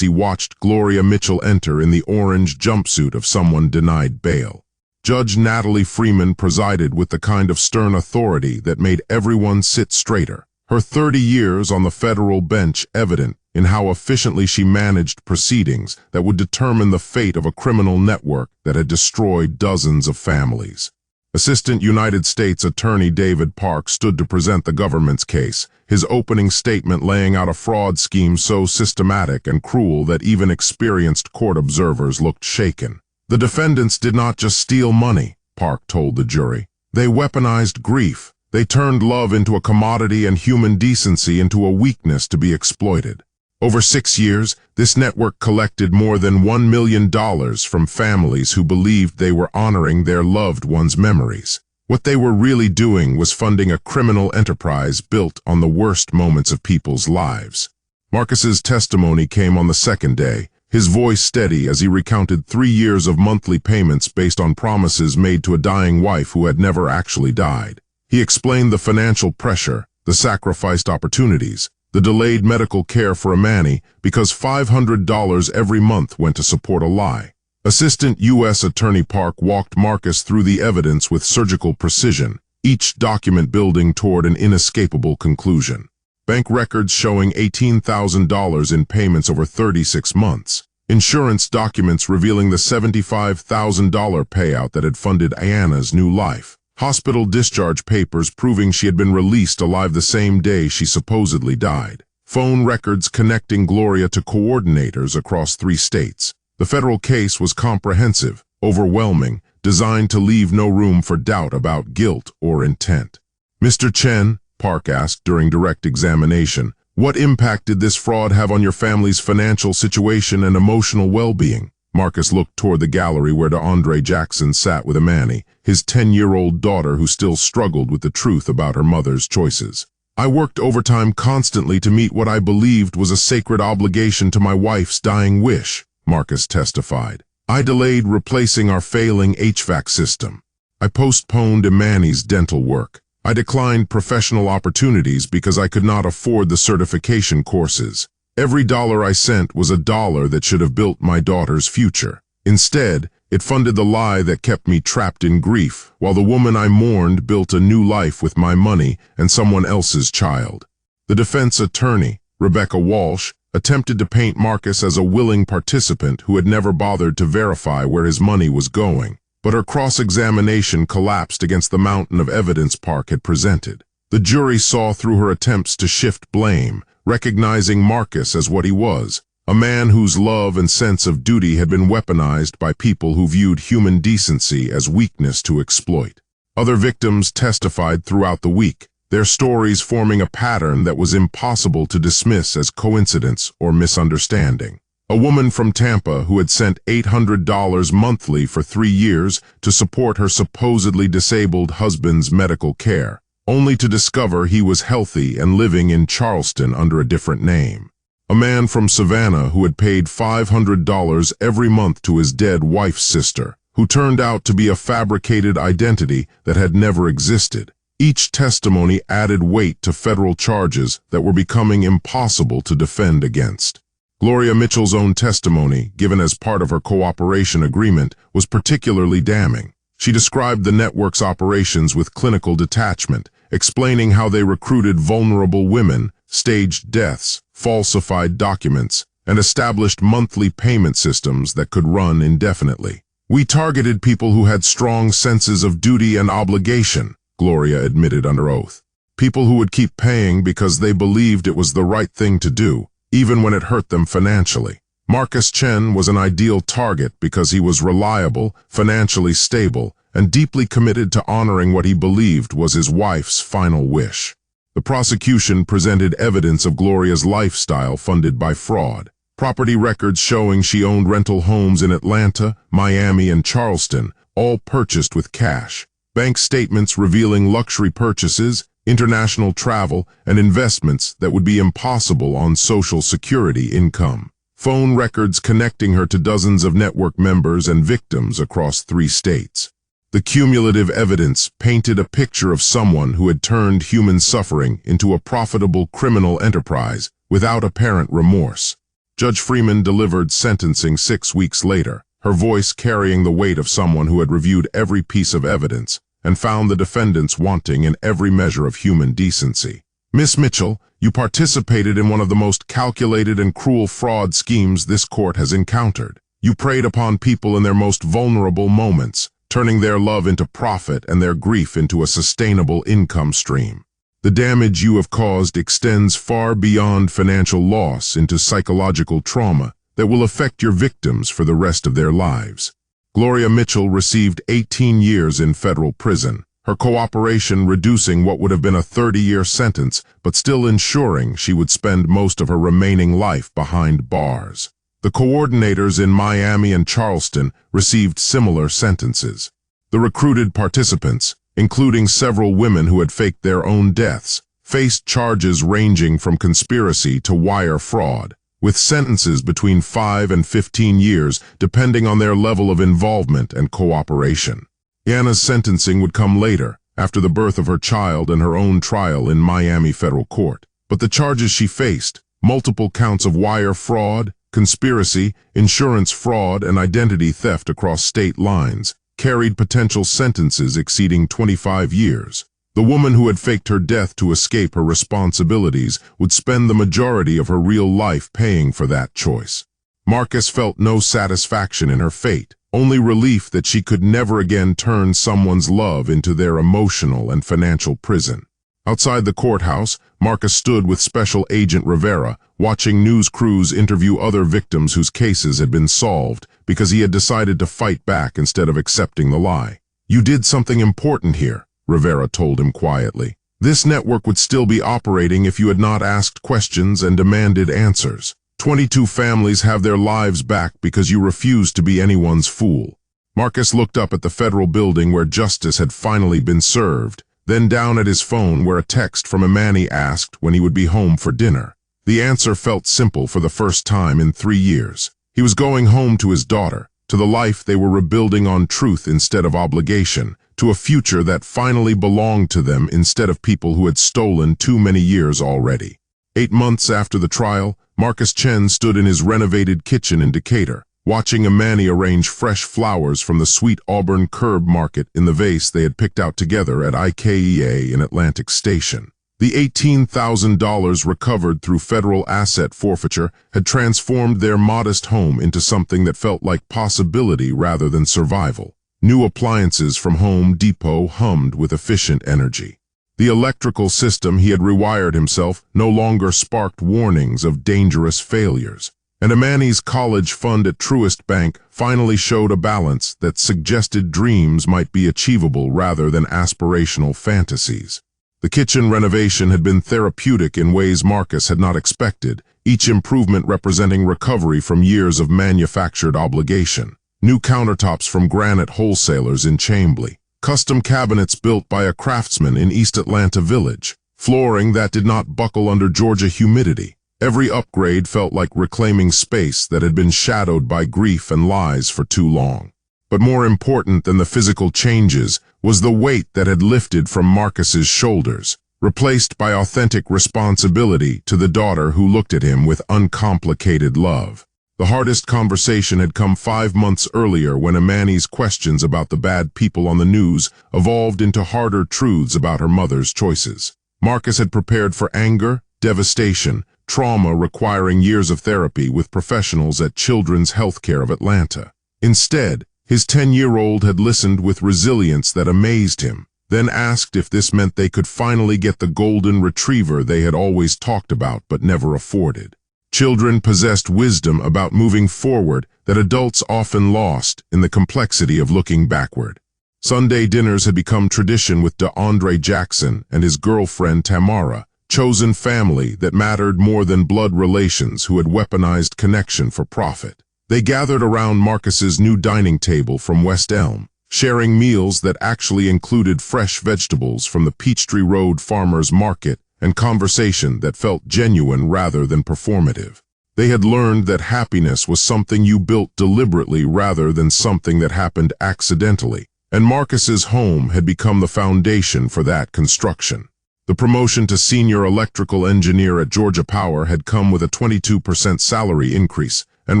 he watched Gloria Mitchell enter in the orange jumpsuit of someone denied bail. Judge Natalie Freeman presided with the kind of stern authority that made everyone sit straighter, her 30 years on the federal bench evident in how efficiently she managed proceedings that would determine the fate of a criminal network that had destroyed dozens of families. Assistant United States Attorney David Park stood to present the government's case, his opening statement laying out a fraud scheme so systematic and cruel that even experienced court observers looked shaken. The defendants did not just steal money, Park told the jury. They weaponized grief. They turned love into a commodity and human decency into a weakness to be exploited. Over 6 years, this network collected more than $1 million from families who believed they were honoring their loved ones' memories. What they were really doing was funding a criminal enterprise built on the worst moments of people's lives. Marcus's testimony came on the second day, his voice steady as he recounted 3 years of monthly payments based on promises made to a dying wife who had never actually died. He explained the financial pressure, the sacrificed opportunities, the delayed medical care for Amani because $500 every month went to support a lie. Assistant U.S. Attorney Park walked Marcus through the evidence with surgical precision, each document building toward an inescapable conclusion. Bank records showing $18,000 in payments over 36 months. Insurance documents revealing the $75,000 payout that had funded Ayanna's new life. Hospital discharge papers proving she had been released alive the same day she supposedly died. Phone records connecting Gloria to coordinators across 3 states. The federal case was comprehensive, overwhelming, designed to leave no room for doubt about guilt or intent. Mr. Chen, Park asked during direct examination, what impact did this fraud have on your family's financial situation and emotional well-being? Marcus looked toward the gallery where DeAndre Jackson sat with Amani, his 10-year-old daughter who still struggled with the truth about her mother's choices. I worked overtime constantly to meet what I believed was a sacred obligation to my wife's dying wish, Marcus testified. I delayed replacing our failing HVAC system. I postponed Amani's dental work. I declined professional opportunities because I could not afford the certification courses. Every dollar I sent was a dollar that should have built my daughter's future. Instead, it funded the lie that kept me trapped in grief, while the woman I mourned built a new life with my money and someone else's child. The defense attorney, Rebecca Walsh, attempted to paint Marcus as a willing participant who had never bothered to verify where his money was going, but her cross-examination collapsed against the mountain of evidence Park had presented. The jury saw through her attempts to shift blame, recognizing Marcus as what he was, a man whose love and sense of duty had been weaponized by people who viewed human decency as weakness to exploit. Other victims testified throughout the week, their stories forming a pattern that was impossible to dismiss as coincidence or misunderstanding. A woman from Tampa who had sent $800 monthly for 3 years to support her supposedly disabled husband's medical care, only to discover he was healthy and living in Charleston under a different name. A man from Savannah who had paid $500 every month to his dead wife's sister, who turned out to be a fabricated identity that had never existed. Each testimony added weight to federal charges that were becoming impossible to defend against. Gloria Mitchell's own testimony, given as part of her cooperation agreement, was particularly damning. She described the network's operations with clinical detachment, explaining how they recruited vulnerable women, staged deaths, falsified documents, and established monthly payment systems that could run indefinitely. We targeted people who had strong senses of duty and obligation, Gloria admitted under oath. People who would keep paying because they believed it was the right thing to do, even when it hurt them financially. Marcus Chen was an ideal target because he was reliable, financially stable, and deeply committed to honoring what he believed was his wife's final wish. The prosecution presented evidence of Gloria's lifestyle funded by fraud. Property records showing she owned rental homes in Atlanta, Miami, and Charleston, all purchased with cash. bank statements revealing luxury purchases, international travel, and investments that would be impossible on Social Security income. Phone records connecting her to dozens of network members and victims across 3 states. The cumulative evidence painted a picture of someone who had turned human suffering into a profitable criminal enterprise without apparent remorse. Judge Freeman delivered sentencing 6 weeks later, her voice carrying the weight of someone who had reviewed every piece of evidence and found the defendants wanting in every measure of human decency. Miss Mitchell, you participated in one of the most calculated and cruel fraud schemes this court has encountered. You preyed upon people in their most vulnerable moments, turning their love into profit and their grief into a sustainable income stream. The damage you have caused extends far beyond financial loss into psychological trauma that will affect your victims for the rest of their lives. Gloria Mitchell received 18 years in federal prison, her cooperation reducing what would have been a 30-year sentence, but still ensuring she would spend most of her remaining life behind bars. The coordinators in Miami and Charleston received similar sentences. The recruited participants, including several women who had faked their own deaths, faced charges ranging from conspiracy to wire fraud, with sentences between 5 and 15 years depending on their level of involvement and cooperation. Anna's sentencing would come later, after the birth of her child and her own trial in Miami federal court. But the charges she faced, multiple counts of wire fraud, conspiracy, insurance fraud, and identity theft across state lines, carried potential sentences exceeding 25 years. The woman who had faked her death to escape her responsibilities would spend the majority of her real life paying for that choice. Marcus felt no satisfaction in her fate, only relief that she could never again turn someone's love into their emotional and financial prison. Outside the courthouse, Marcus stood with Special Agent Rivera, watching news crews interview other victims whose cases had been solved because he had decided to fight back instead of accepting the lie. "You did something important here," Rivera told him quietly. "This network would still be operating if you had not asked questions and demanded answers. 22 families have their lives back because you refused to be anyone's fool." Marcus looked up at the federal building where justice had finally been served, then down at his phone where a text from Imani asked when he would be home for dinner. The answer felt simple for the first time in 3 years. He was going home to his daughter, to the life they were rebuilding on truth instead of obligation, to a future that finally belonged to them instead of people who had stolen too many years already. 8 months after the trial, Marcus Chen stood in his renovated kitchen in Decatur, watching Imani arrange fresh flowers from the sweet Auburn curb market in the vase they had picked out together at IKEA in Atlantic Station. The $18,000 recovered through federal asset forfeiture had transformed their modest home into something that felt like possibility rather than survival. New appliances from Home Depot hummed with efficient energy. The electrical system he had rewired himself no longer sparked warnings of dangerous failures. And Imani's college fund at Truist Bank finally showed a balance that suggested dreams might be achievable rather than aspirational fantasies. The kitchen renovation had been therapeutic in ways Marcus had not expected, each improvement representing recovery from years of manufactured obligation. New countertops from granite wholesalers in Chamblee, custom cabinets built by a craftsman in East Atlanta Village, flooring that did not buckle under Georgia humidity. Every upgrade felt like reclaiming space that had been shadowed by grief and lies for too long. But more important than the physical changes was the weight that had lifted from Marcus's shoulders, replaced by authentic responsibility to the daughter who looked at him with uncomplicated love. The hardest conversation had come 5 months earlier when Imani's questions about the bad people on the news evolved into harder truths about her mother's choices. Marcus had prepared for anger, devastation, trauma requiring years of therapy with professionals at Children's Healthcare of Atlanta. Instead, his 10-year-old had listened with resilience that amazed him, then asked if this meant they could finally get the golden retriever they had always talked about but never afforded. Children possessed wisdom about moving forward that adults often lost in the complexity of looking backward. Sunday dinners had become tradition with DeAndre Jackson and his girlfriend Tamara, chosen family that mattered more than blood relations who had weaponized connection for profit. They gathered around Marcus's new dining table from West Elm, sharing meals that actually included fresh vegetables from the Peachtree Road Farmers Market and conversation that felt genuine rather than performative. They had learned that happiness was something you built deliberately rather than something that happened accidentally, and Marcus's home had become the foundation for that construction. The promotion to senior electrical engineer at Georgia Power had come with a 22% salary increase and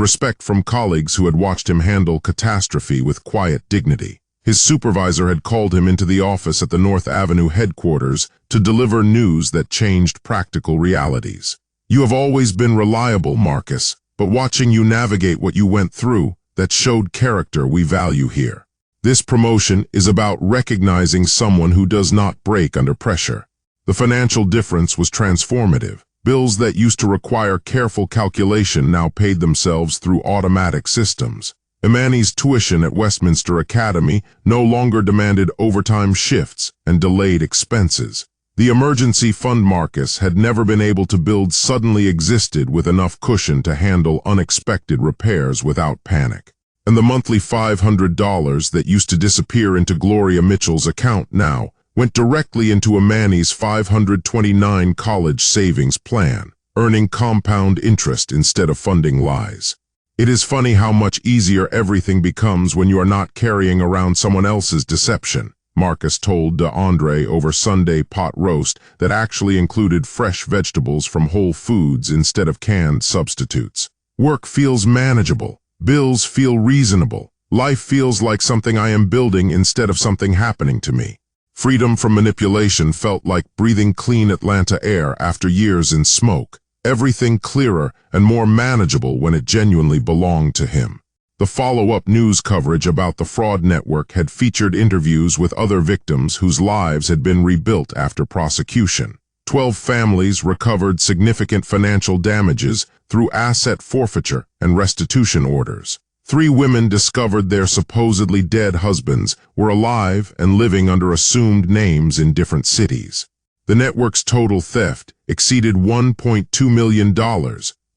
respect from colleagues who had watched him handle catastrophe with quiet dignity. His supervisor had called him into the office at the North Avenue headquarters to deliver news that changed practical realities. "You have always been reliable, Marcus, but watching you navigate what you went through, that showed character we value here. This promotion is about recognizing someone who does not break under pressure." The financial difference was transformative. Bills that used to require careful calculation now paid themselves through automatic systems. Imani's tuition at Westminster Academy no longer demanded overtime shifts and delayed expenses. The emergency fund Marcus had never been able to build suddenly existed with enough cushion to handle unexpected repairs without panic. And the monthly $500 that used to disappear into Gloria Mitchell's account now went directly into Imani's $529 college savings plan, earning compound interest instead of funding lies. It is funny how much easier everything becomes when you are not carrying around someone else's deception, Marcus told DeAndre over Sunday pot roast that actually included fresh vegetables from Whole Foods instead of canned substitutes. "Work feels manageable. Bills feel reasonable. Life feels like something I am building instead of something happening to me." Freedom from manipulation felt like breathing clean Atlanta air after years in smoke, everything clearer and more manageable when it genuinely belonged to him. The follow-up news coverage about the fraud network had featured interviews with other victims whose lives had been rebuilt after prosecution. 12 families recovered significant financial damages through asset forfeiture and restitution orders. 3 women discovered their supposedly dead husbands were alive and living under assumed names in different cities. The network's total theft exceeded $1.2 million,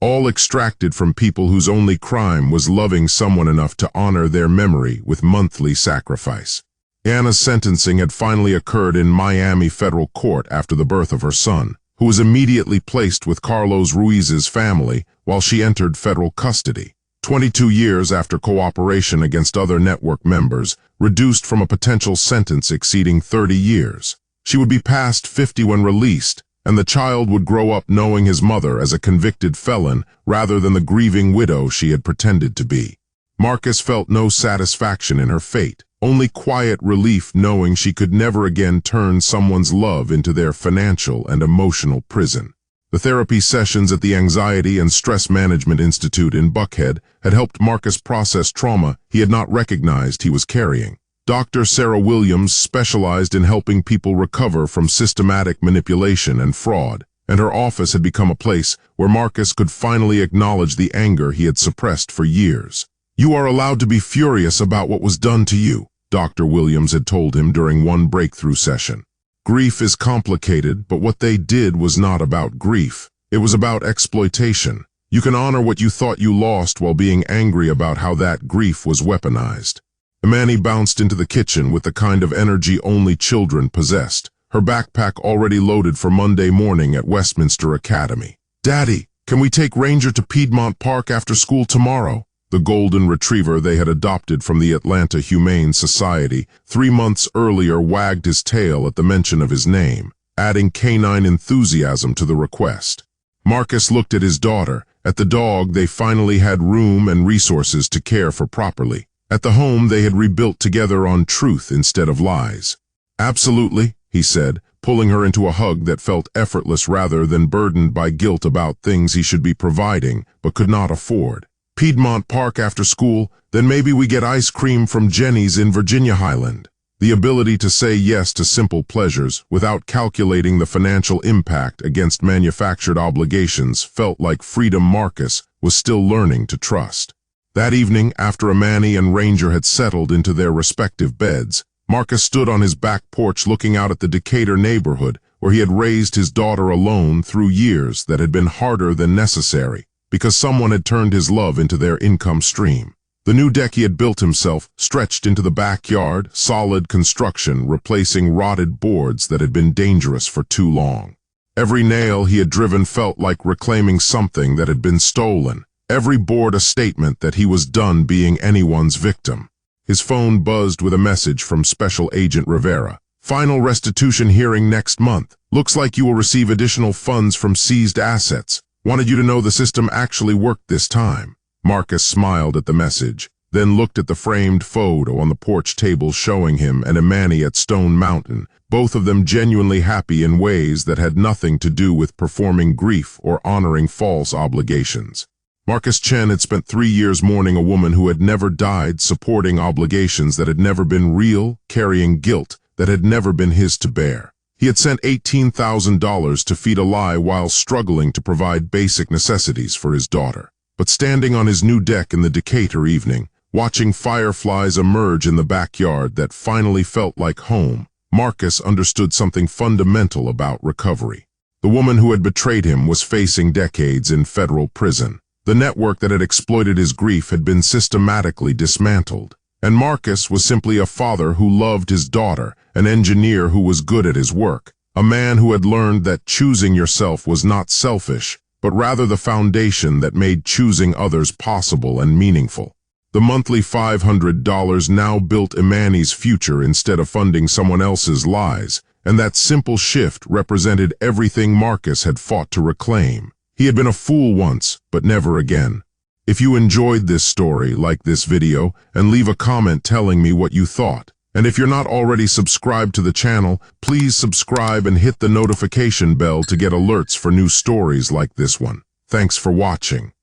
all extracted from people whose only crime was loving someone enough to honor their memory with monthly sacrifice. Anna's sentencing had finally occurred in Miami federal court after the birth of her son, who was immediately placed with Carlos Ruiz's family while she entered federal custody. 22 years after cooperation against other network members, reduced from a potential sentence exceeding 30 years. She would be past 50 when released, and the child would grow up knowing his mother as a convicted felon rather than the grieving widow she had pretended to be. Marcus felt no satisfaction in her fate, only quiet relief knowing she could never again turn someone's love into their financial and emotional prison. The therapy sessions at the Anxiety and Stress Management Institute in Buckhead had helped Marcus process trauma he had not recognized he was carrying. Dr. Sarah Williams specialized in helping people recover from systematic manipulation and fraud, and her office had become a place where Marcus could finally acknowledge the anger he had suppressed for years. "You are allowed to be furious about what was done to you," Dr. Williams had told him during one breakthrough session. "Grief is complicated, but what they did was not about grief. It was about exploitation. You can honor what you thought you lost while being angry about how that grief was weaponized." Imani bounced into the kitchen with the kind of energy only children possessed, her backpack already loaded for Monday morning at Westminster Academy. "Daddy, can we take Ranger to Piedmont Park after school tomorrow?" The golden retriever they had adopted from the Atlanta Humane Society 3 months earlier wagged his tail at the mention of his name, adding canine enthusiasm to the request. Marcus looked at his daughter. At the dog, they finally had room and resources to care for properly. At the home, they had rebuilt together on truth instead of lies. "Absolutely," he said, pulling her into a hug that felt effortless rather than burdened by guilt about things he should be providing but could not afford. "Piedmont Park after school, then maybe we get ice cream from Jenny's in Virginia Highland." The ability to say yes to simple pleasures without calculating the financial impact against manufactured obligations felt like freedom Marcus was still learning to trust. That evening, after Imani and Ranger had settled into their respective beds, Marcus stood on his back porch looking out at the Decatur neighborhood where he had raised his daughter alone through years that had been harder than necessary because someone had turned his love into their income stream. The new deck he had built himself stretched into the backyard, solid construction, replacing rotted boards that had been dangerous for too long. Every nail he had driven felt like reclaiming something that had been stolen, every board a statement that he was done being anyone's victim. His phone buzzed with a message from Special Agent Rivera. Final restitution hearing next month. Looks like you will receive additional funds from seized assets. Wanted you to know the system actually worked this time. Marcus smiled at the message, then looked at the framed photo on the porch table showing him and Imani at Stone Mountain, both of them genuinely happy in ways that had nothing to do with performing grief or honoring false obligations. Marcus Chen had spent 3 years mourning a woman who had never died, supporting obligations that had never been real, carrying guilt that had never been his to bear. He had sent $18,000 to feed a lie while struggling to provide basic necessities for his daughter. But standing on his new deck in the Decatur evening, watching fireflies emerge in the backyard that finally felt like home, Marcus understood something fundamental about recovery. The woman who had betrayed him was facing decades in federal prison. The network that had exploited his grief had been systematically dismantled. And Marcus was simply a father who loved his daughter, an engineer who was good at his work, a man who had learned that choosing yourself was not selfish, but rather the foundation that made choosing others possible and meaningful. The monthly $500 now built Imani's future instead of funding someone else's lies, and that simple shift represented everything Marcus had fought to reclaim. He had been a fool once, but never again. If you enjoyed this story, like this video and leave a comment telling me what you thought. And if you're not already subscribed to the channel, please subscribe and hit the notification bell to get alerts for new stories like this one. Thanks for watching.